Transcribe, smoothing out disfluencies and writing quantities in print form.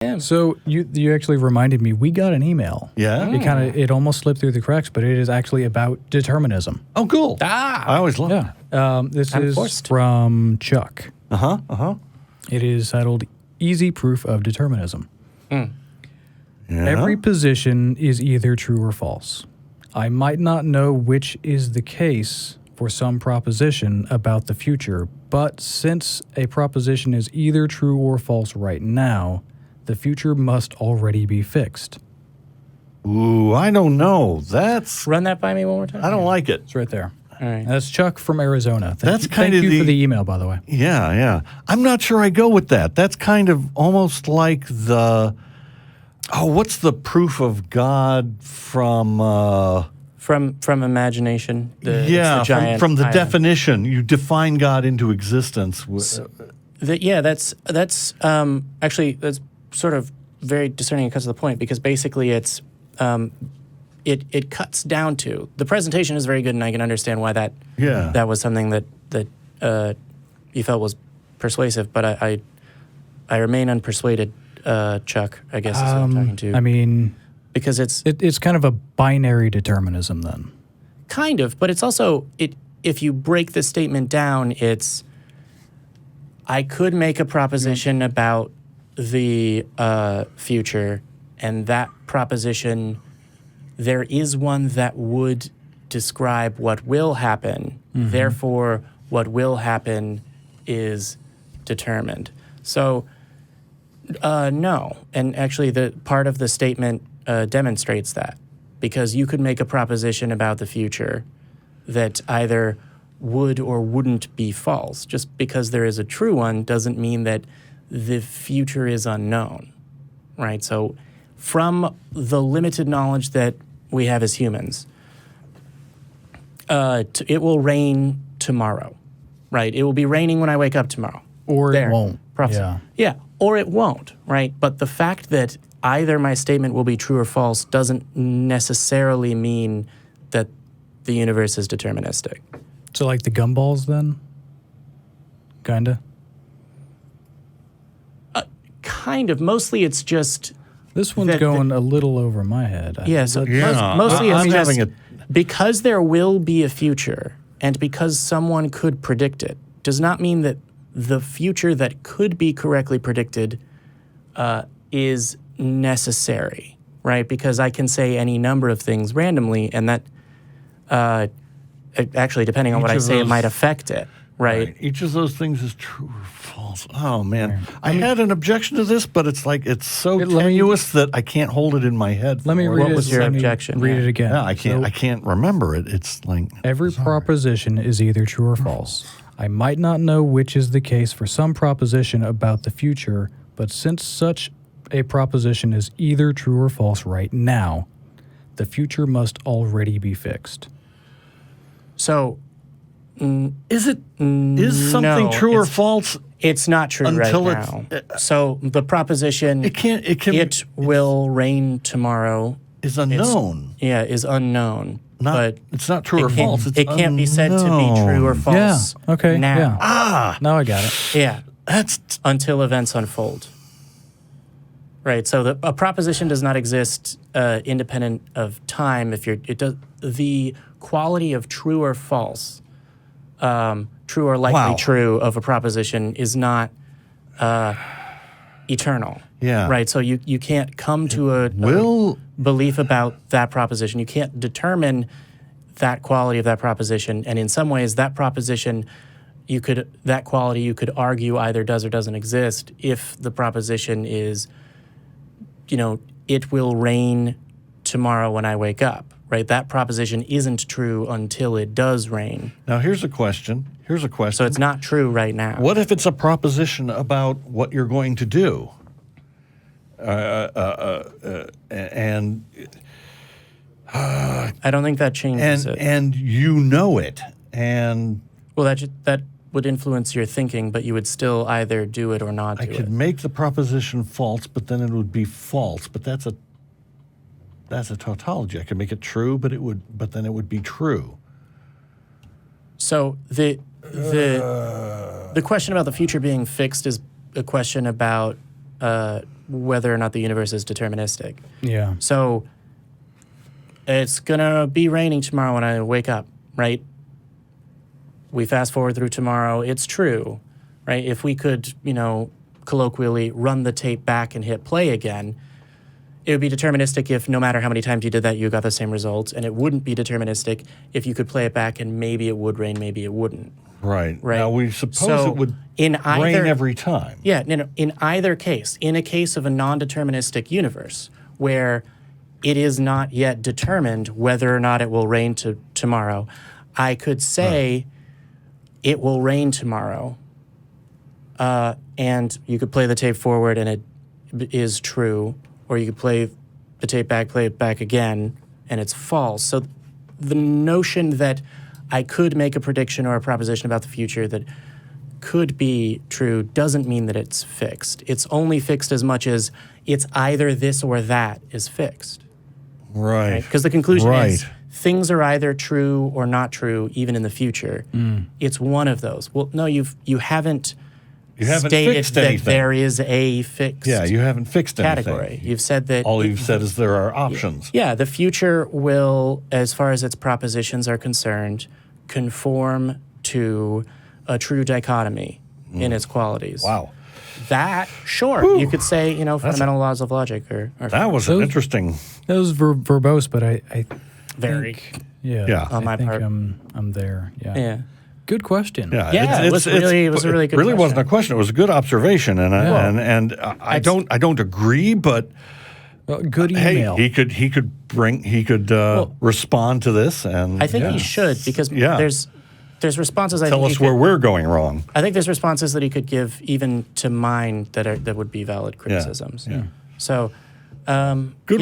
So you actually reminded me, we got an email. Yeah? It almost slipped through the cracks, but it is actually about determinism. Oh, cool. I always love it. Yeah. This is from Chuck. It is titled Easy Proof of Determinism. Yeah. Every position is either true or false. I might not know which is the case for some proposition about the future, but since a proposition is either true or false right now, the future must already be fixed. Ooh, I don't know. Run that by me one more time. I don't like it. It's right there. All right. That's Chuck from Arizona. Thank Thank you for the email, by the way. Yeah. I'm not sure I go with that. That's kind of almost like what's the proof of God from imagination? It's the giant from the island. definition. You define God into existence. That's actually that's sort of very discerning because of the point, because basically it's it cuts down to the presentation is very good, and I can understand why that was something that you felt was persuasive, but I remain unpersuaded, Chuck, I guess is what I'm talking to. I mean, because it's kind of a binary determinism then. Kind of, but it's also if you break the statement down, it's I could make a proposition about the future, and that proposition, there is one that would describe what will happen. Therefore, what will happen is determined. So, no. And actually, the part of the statement demonstrates that, because you could make a proposition about the future that either would or wouldn't be false. Just because there is a true one doesn't mean that the future is unknown, right? So from the limited knowledge that we have as humans, it will rain tomorrow, right? It will be raining when I wake up tomorrow. Or it won't. Yeah, or it won't, right? But the fact that either my statement will be true or false doesn't necessarily mean that the universe is deterministic. So like the gumballs then? Kinda? Kind of. Mostly it's just... This one's going a little over my head. Mostly it's just because there will be a future, and because someone could predict it, does not mean that the future that could be correctly predicted is necessary, right? Because I can say any number of things randomly, and that actually, depending on what I say, it might affect it, right? Each of those things is true or false. Oh, man. I had an objection to this, but it's like it's so tenuous that I can't hold it in my head. Let me read What was your objection? Read it again. Yeah, I can't remember it. It's like... Every proposition is either true or false. I might not know which is the case for some proposition about the future, but since such a proposition is either true or false right now, the future must already be fixed. So, is something true or false? It's not true until right now. So the proposition it will rain tomorrow is unknown. Is unknown. But it's not true or false. It can't be said to be true or false. Yeah. Okay. Now. Yeah. Now I got it. Yeah. That's until events unfold. Right. So a proposition does not exist independent of time. The quality of true or false, true or likely true of a proposition is not eternal. Yeah. Right. So you can't come to a belief about that proposition. You can't determine that quality of that proposition. And in some ways, that proposition, that quality you could argue either does or doesn't exist if the proposition is, it will rain tomorrow when I wake up. Right. That proposition isn't true until it does rain. Now, here's a question. So it's not true right now. What if it's a proposition about what you're going to do? And I don't think that changes it. And you know it. And well, that would influence your thinking, but you would still either do it or not do it. I could make the proposition false, but then it would be false. But that's a tautology. I could make it true, but then it would be true. So the question about the future being fixed is a question about whether or not the universe is deterministic. Yeah. So it's going to be raining tomorrow when I wake up, right? We fast forward through tomorrow. It's true, right? If we could, colloquially run the tape back and hit play again, it would be deterministic if no matter how many times you did that, you got the same results. And it wouldn't be deterministic if you could play it back and maybe it would rain, maybe it wouldn't. Right. Right. Now, we suppose it would rain every time. Yeah. No, in either case, in a case of a non-deterministic universe where it is not yet determined whether or not it will rain tomorrow, I could say it will rain tomorrow. And you could play the tape forward and it is true, or you could play the tape back, play it back again, and it's false. So the notion that I could make a prediction or a proposition about the future that could be true doesn't mean that it's fixed. It's only fixed as much as it's either this or that is fixed. Right. Because the conclusion is things are either true or not true, even in the future. It's one of those. Well, no, you haven't stated fixed that anything. there is a fixed you haven't fixed category. anything. You've said that All you've said is there are options. Yeah, the future will, as far as its propositions are concerned, conform to a true dichotomy in its qualities. Wow. That, sure, you could say, fundamental laws of logic or That was an interesting. That was verbose, but I very. think, Yeah. On my I think part. I'm there. Yeah. Yeah. Good question. Yeah, it was a really good It really question. wasn't a question. It was a good observation, and I don't agree, but Good email. hey, he could respond to this, and I think he should, because there's responses. tell us where we're going wrong. I think there's responses that he could give even to mine that would be valid criticisms. Yeah. So, Good one.